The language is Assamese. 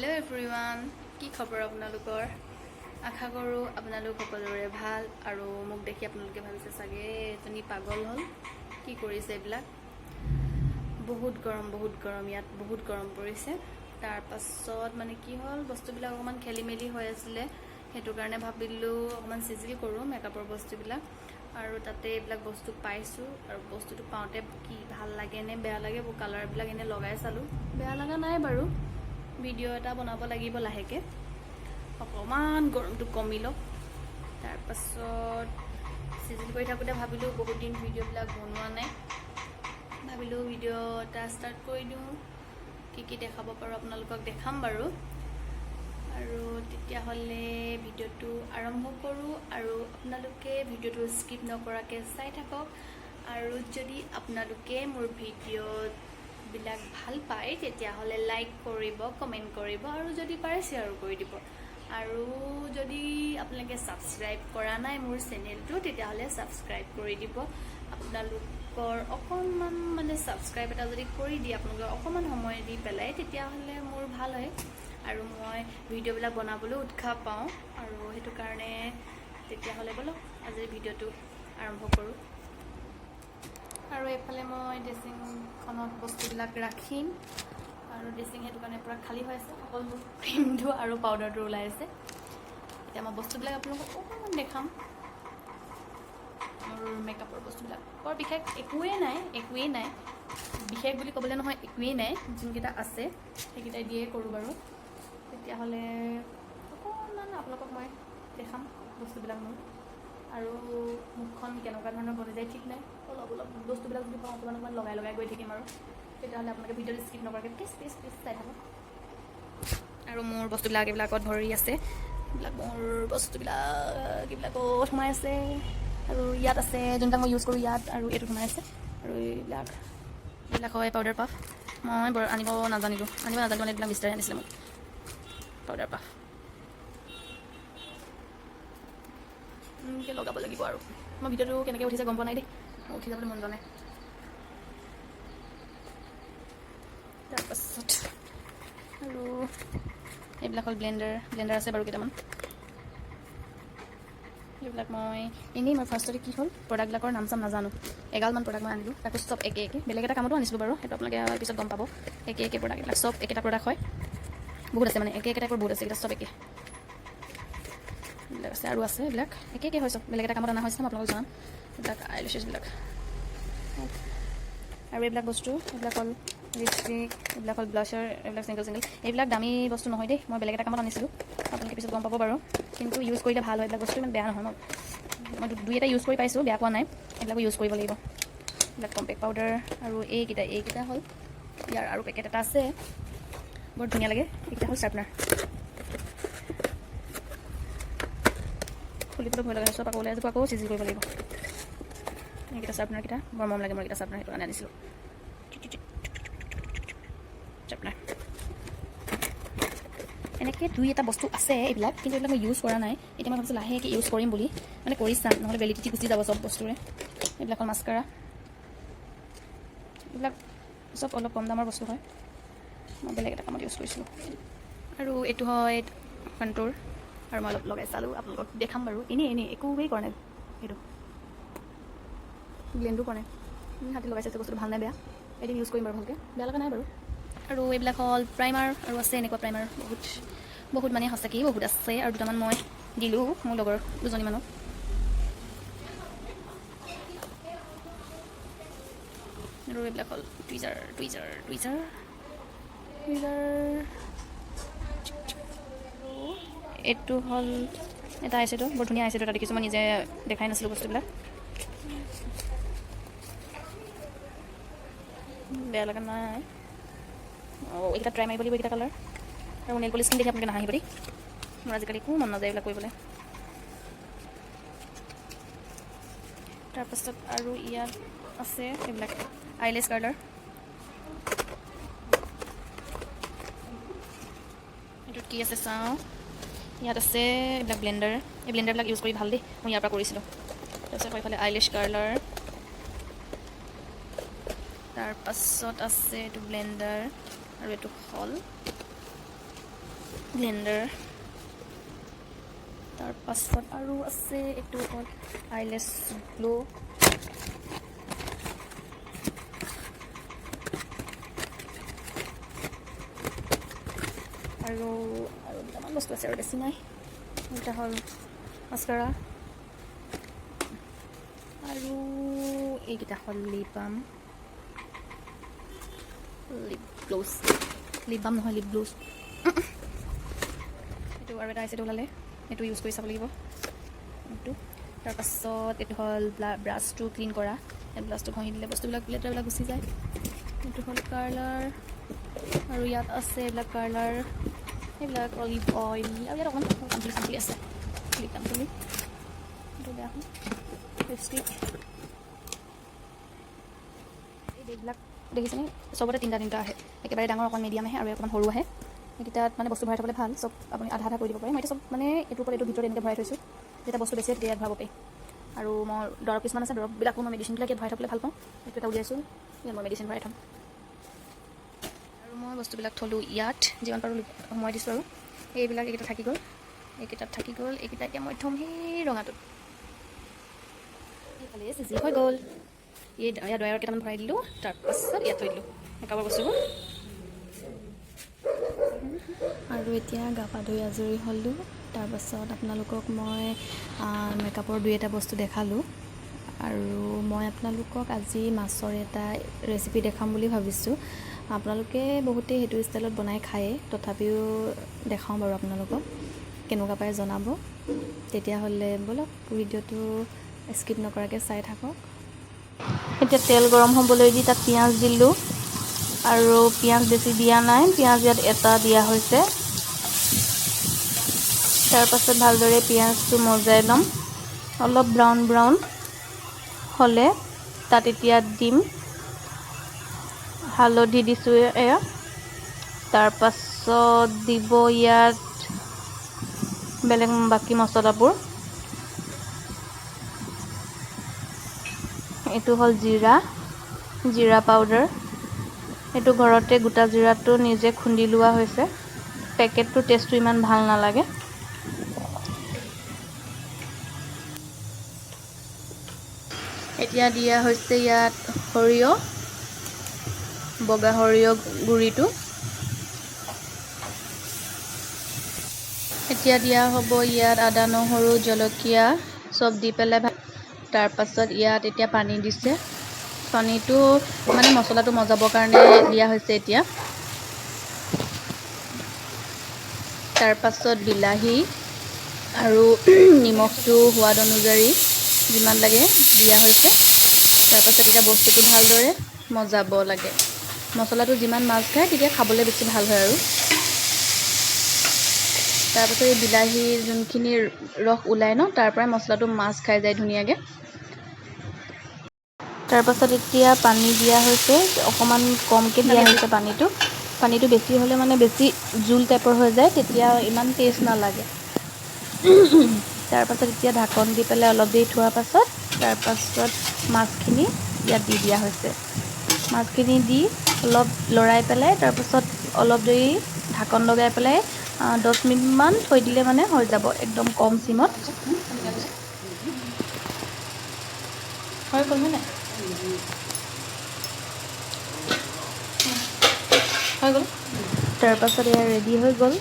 হেল্ল' এভৰিৱান, কি খবৰ আপোনালোকৰ? আশা কৰোঁ আপোনালোক সকলোৰে ভাল আৰু মোক দেখি আপোনালোকে ভাবিছে চাগে এজনী পাগল হ'ল, কি কৰিছে এইবিলাক। বহুত গৰম ইয়াত বহুত গৰম পৰিছে। তাৰপাছত মানে কি হ'ল, বস্তুবিলাক অকণমান খেলি মেলি হৈ আছিলে, সেইটো কাৰণে ভাবিলোঁ অকণমান চিজিল কৰোঁ মেকআপৰ বস্তুবিলাক। আৰু তাতে এইবিলাক বস্তু পাইছোঁ আৰু বস্তুটো পাওঁতে কি ভাল লাগে নে বেয়া লাগে, কালাৰবিলাক এনেই লগাই চালোঁ, বেয়া লগা নাই বাৰু। ভিডিঅ' এটা বনাব লাগিব লাহেকৈ, অকণমান গৰমটো কমি লওক। তাৰপাছত চিজিল কৰি থাকোঁতে ভাবিলোঁ বহুত দিন ভিডিঅ'বিলাক বনোৱা নাই, ভাবিলোঁ ভিডিঅ' এটা ষ্টাৰ্ট কৰি দিওঁ। কি দেখাব পাৰোঁ আপোনালোকক দেখাম বাৰু। আৰু তেতিয়াহ'লে ভিডিঅ'টো আৰম্ভ কৰোঁ আৰু আপোনালোকে ভিডিঅ'টো স্কিপ নকৰাকৈ চাই থাকক। আৰু যদি আপোনালোকে মোৰ ভিডিঅ'বিলাক ভাল পায় তেতিয়াহ'লে লাইক কৰিব, কমেণ্ট কৰিব আৰু যদি পাৰে শ্বেয়াৰো কৰি দিব। আৰু যদি আপোনালোকে ছাবস্ক্ৰাইব কৰা নাই মোৰ চেনেলটো তেতিয়াহ'লে ছাবস্ক্ৰাইব কৰি দিব। আপোনালোকৰ অকণমান মানে ছাবস্ক্ৰাইব এটা যদি কৰি দিয়ে আপোনালোকে অকণমান সময় দি পেলাই, তেতিয়াহ'লে মোৰ ভাল হয় আৰু মই ভিডিঅ'বিলাক বনাবলৈ উৎসাহ পাওঁ। আৰু সেইটো কাৰণে তেতিয়াহ'লে ব'লক আজি ভিডিঅ'টো আৰম্ভ কৰোঁ। আৰু এইফালে মই ড্ৰেছিংখনত বস্তুবিলাক ৰাখিম আৰু ড্ৰেছিং সেইটো কাৰণে পূৰা খালী হৈ আছে, অকল মোৰ ক্ৰীমটো আৰু পাউডাৰটো ওলাই আছে। এতিয়া মই বস্তুবিলাক আপোনালোকক অকণমান দেখাম। মোৰ মেকআপৰ বস্তুবিলাক বৰ বিশেষ একোৱেই নাই, বিশেষ বুলি ক'বলৈ নহয়, একোৱেই নাই। যোনকেইটা আছে সেইকেইটাই দিয়ে কৰোঁ বাৰু। তেতিয়াহ'লে অকণমান আপোনালোকক মই দেখাম বস্তুবিলাক মোৰ। আৰু মুখখন কেনেকুৱা ধৰণৰ বনি যায় ঠিক নাই, অলপ বস্তুবিলাক যদি পাওঁ অকণমান লগাই গৈ থাকিম আৰু। তেতিয়াহ'লে আপোনালোকে ভিডিঅ'টো স্কিপ নকৰাকৈ প্লিজ চাই থাকক। আৰু মোৰ বস্তুবিলাক এইবিলাকত ভৰি আছে, এইবিলাক মোৰ বস্তুবিলাক এইবিলাকত সোমাই আছে। আৰু ইয়াত আছে যোনবিলাক মই ইউজ কৰোঁ ইয়াত, আৰু এইটো সোমাই আছে। আৰু এইবিলাক হয় পাউডাৰ পাফ। মই বৰ আনিব নাজানিলোঁ মানে এইবিলাক মিষ্টাৰে আনিছিলে মোক পাউডাৰ পাফ। লগাব লাগিব আৰু মই ভিডিঅ'টো কেনেকৈ উঠিছে গম পোৱা নাই দেই, উঠি যাবলৈ মন যোৱা নাই। তাৰপাছত আৰু এইবিলাক হ'ল ব্লেণ্ডাৰ আছে বাৰু কেইটামান। এইবিলাক মই ফাৰ্ষ্টতে কি হ'ল, প্ৰডাক্টবিলাকৰ নাম চাম নাজানো, এগালমান প্ৰডাক্ট মই আনিলোঁ, তাকো চব একে বেলেগ এটা কামতো আনিছিলোঁ বাৰু, সেইটো আপোনালোকে পিছত গম পাব। একে প্ৰডাক্ট, এইবিলাক চব একেটা প্ৰডাক্ট হয়, বহুত আছে মানে একে টাইপৰ বহুত আছে, এইবিলাক চব একে এইবিলাক আছে। আৰু আছে এইবিলাক একে হয় চব, বেলেগ এটা কামত অনা হৈছে, মই আপোনালোকক জনাম। এইবিলাক আইলেছেছবিলাক আৰু এইবিলাক বস্তু, এইবিলাক হ'ল লিপষ্টিক, এইবিলাক হ'ল ব্লাছাৰ, এইবিলাক চিংগল এইবিলাক দামী বস্তু নহয় দেই, মই বেলেগ এটা কামত আনিছিলোঁ, আপোনালোকে পিছত গম পাব বাৰু। কিন্তু ইউজ কৰিলে ভাল হয়, এইবিলাক বস্তু ইমান বেয়া নহয়। মই দুই এটা ইউজ কৰি পাইছোঁ, বেয়া পোৱা নাই। এইবিলাকো ইউজ কৰিব লাগিব। এইবিলাক কম্পেক্ট পাউডাৰ আৰু এইকেইটা হ'ল ইয়াৰ আৰু পেকেট এটা আছে, বৰ ধুনীয়া লাগে। এইকেইটা হ'ল শ্বাৰ্পনাৰ, খুলিবলৈ ভয় লগা চব আকৌ ওলাই যাব, আকৌ চিজিল কৰিব লাগিব। এইকেইটা শ্বাৰ্পনাৰকেইটা বৰ মৰম লাগে মোৰ, এইকেইটা শ্বাৰ্পনাৰ সেইটো কাৰণে আনিছিলোঁ। শ্বাৰ্পনাৰ এনেকৈ দুই এটা বস্তু আছে এইবিলাক, কিন্তু এইবিলাক মই ইউজ কৰা নাই। এতিয়া মই ভাবিছোঁ লাহেকৈ ইউজ কৰিম বুলি, মানে কৰি চাম, নহ'লে ভেলিডিটি গুচি যাব চব বস্তুৰে। এইবিলাক হ'ল মাস্কাৰা, এইবিলাক চব অলপ কম দামৰ বস্তু হয়, মই বেলেগ এটা কামত ইউজ কৰিছিলোঁ। আৰু এইটো হয় কণ্ট'ৰ, আৰু মই অলপ লগাই চালোঁ, আপোনালোকক দেখাম বাৰু। এনেই একোৱেই কৰা নাই, সেইটো ব্লেণ্ডো কৰা নাই, হাতে লগাই চাইছে বস্তুটো ভাল নাই বেয়া, এদিন ইউজ কৰিম বাৰু ভালকৈ, বেয়া লগা নাই বাৰু। আৰু এইবিলাক হ'ল প্ৰাইমাৰ, আৰু আছে এনেকুৱা প্ৰাইমাৰ বহুত মানে সঁচাকৈ বহুত আছে। আৰু দুটামান মই দিলোঁ মোৰ লগৰ দুজনীমানক। আৰু এইবিলাক হ'ল টুইজাৰ এইটো হ'ল এটা আইছেডো, বৰ ধুনীয়া আইছেডো এটা দেখিছোঁ, মই নিজে দেখাই নাছিলোঁ বস্তুবিলাক, বেয়া লগা নাই। এইকেইটা ট্ৰাই মাৰিব লাগিব, এইকেইটা কালাৰ। আৰু নেল পলিচ দেখি আপোনালোকে নাহাঁহিব দেই, মোৰ আজিকালি একো মন নাযায় এইবিলাক কৰিবলৈ। তাৰপাছত আৰু ইয়াত আছে এইবিলাক আইলেছ কাৰ্লাৰ, এইটোত কি আছে চাওঁ। ইয়াত আছে এইবিলাক ব্লেণ্ডাৰ, এই ব্লেণ্ডাৰবিলাক ইউজ কৰি ভাল দেই, মই ইয়াৰ পৰা কৰিছিলোঁ। তাৰপিছত এইফালে আইলেছ কাৰ্লাৰ, তাৰপাছত আছে এইটো ব্লেণ্ডাৰ, আৰু এইটো হ'ল ব্লেণ্ডাৰ। তাৰপাছত আৰু আছে এইটো হ'ল আইলেছ গ্ল' আৰু দুটামান বস্তু আছে আৰু বেছি নাই। এটা হ'ল মাস্কাৰা আৰু এইকেইটা হ'ল lip balm, lip গ্ল'জ, lip balm নহয় লিপ গ্ল'জ। এইটো আৰু এটা আছে, এইটো ওলালে, এইটো ইউজ কৰি চাব লাগিব এইটো। তাৰপাছত এইটো হ'ল ব্ৰাছটো ক্লিন কৰা, এই ব্ৰাছটো ঘঁহি দিলে বস্তুবিলাক লেতেৰাবিলাক গুচি যায়। এইটো হ'ল কাৰ্লাৰ আৰু ইয়াত আছে এইবিলাক কাৰ্লাৰ, এইবিলাক অলিভ অইল আৰু ইয়াত অকণমান চাম্পলি চাম্পলি আছে, লিপ চাম্পলি। এইটো বেয়া হ'ল লিপষ্টিক। এই বেগবিলাক দেখিছেনে, চবতে তিনিটা তিনিটা আহে, একেবাৰে ডাঙৰ অকণ মিডিয়াম আহে আৰু অকণমান সৰু আহে। এইকেইটাত মানে বস্তু ভৰাই থ'বলৈ ভাল, চব আপুনি আধা আধা কৰি দিব পাৰে। মই এতিয়া চব মানে এইটোৰ ওপৰত এইটোৰ ভিতৰত এনেকৈ ভৰাই থৈছোঁ, যেতিয়া বস্তু বেছি তেতিয়া ইয়াত ভৰাব পাৰি। আৰু মই দৰৱ কিছুমান আছে, দৰৱবিলাকো মই মেডিচিনবিলাক ইয়াত ভৰাই থ'বলৈ ভাল পাওঁ। এইটো এটা উলিয়াইছোঁ, ইয়াত মই মেডিচিন ভৰাই থ'ম। আৰু মই বস্তুবিলাক থ'লোঁ ইয়াত, যিমান পাৰোঁ সোমোৱাই দিছোঁ। আৰু এইবিলাক এইকেইটা থাকি গ'ল, এইকেইটাত থাকি গ'ল, এইকেইটা এতিয়া মই থ'ম সেই ৰঙাটোত। এইফালে চিজি হৈ গ'ল, ইয়াত ড্ৰায়াৰত কেইটামান ভৰাই দিলোঁ, তাৰপাছত ইয়াত থৈ দিলোঁ মেকআপৰ বস্তুবোৰ। আৰু এতিয়া গা পা ধুই আজৰি হ'লোঁ। তাৰপাছত আপোনালোকক মই মেকআপৰ দুই এটা বস্তু দেখালোঁ। আৰু মই আপোনালোকক আজি মাছৰ এটা ৰেচিপি দেখাম বুলি ভাবিছোঁ। আপোনালোকে বহুতেই সেইটো ষ্টাইলত বনাই খায়েই, তথাপিও দেখাওঁ বাৰু আপোনালোকক, কেনেকুৱা পায় জনাব। তেতিয়াহ'লে ব'লক ভিডিঅ'টো স্কিপ নকৰাকৈ চাই থাকক। এতিয়া তেল গৰম হ'বলৈ দি তাত পিঁয়াজ দিলোঁ, আৰু পিঁয়াজ বেছি দিয়া নাই, পিঁয়াজ ইয়াত এটা দিয়া হৈছে। তাৰপাছত ভালদৰে পিঁয়াজটো মজাই ল'ম, অলপ ব্ৰাউন ব্ৰাউন হ'লে তাত এতিয়া দিম হালধি দিছোঁ এয়া। তাৰপাছত দিব ইয়াত বেলেগ বাকী মছলাবোৰ। এইটো হ'ল জিৰা পাউডাৰ, এইটো ঘৰতে গোটা জিৰাটো নিজে খুন্দি লোৱা হৈছে, পেকেটটোৰ টেষ্টটো ইমান ভাল নালাগে। এতিয়া দিয়া হৈছে ইয়াত সৰিয়হ, বগা সৰিয়হ গুড়িটো। এতিয়া দিয়া হ'ব ইয়াত আদা নহৰু জলকীয়া চব দি পেলাই তাৰপাছত ইয়াত এতিয়া পানী দিছে, পানীটো মানে মছলাটো মজাবৰ কাৰণে দিয়া হৈছে এতিয়া। তাৰপাছত বিলাহী আৰু নিমখটো সোৱাদ অনুযায়ী যিমান লাগে দিয়া হৈছে। তাৰপাছত এতিয়া বস্তুটো ভালদৰে মজাব লাগে, মছলাটো যিমান মাছ খায় তেতিয়া খাবলৈ বেছি ভাল হয়। আৰু তাৰপাছত এই বিলাহীৰ যোনখিনি ৰস ওলাই ন, তাৰ পৰাই মছলাটো মাছ খাই যায় ধুনীয়াকৈ। তাৰপাছত এতিয়া পানী দিয়া হৈছে, অকণমান কমকৈ দিয়া হৈছে পানীটো বেছি হ'লে মানে বেছি জোল টাইপৰ হৈ যায়, তেতিয়া ইমান টেষ্ট নালাগে। তাৰপাছত এতিয়া ঢাকন দি পেলাই অলপ দেৰি থোৱাৰ পাছত তাৰপাছত মাছখিনি ইয়াত দি দিয়া হৈছে। মাছখিনি দি অলপ লৰাই পেলাই তাৰপাছত অলপ দেৰি ঢাকন লগাই পেলাই 10 মিনিটমান থৈ দিলে মানে হৈ যাব, একদম কম চিমত। হৈ গ'ল হয় নাই? হৈ গ'ল। তাৰপাছত এয়া ৰেডি হৈ গ'ল।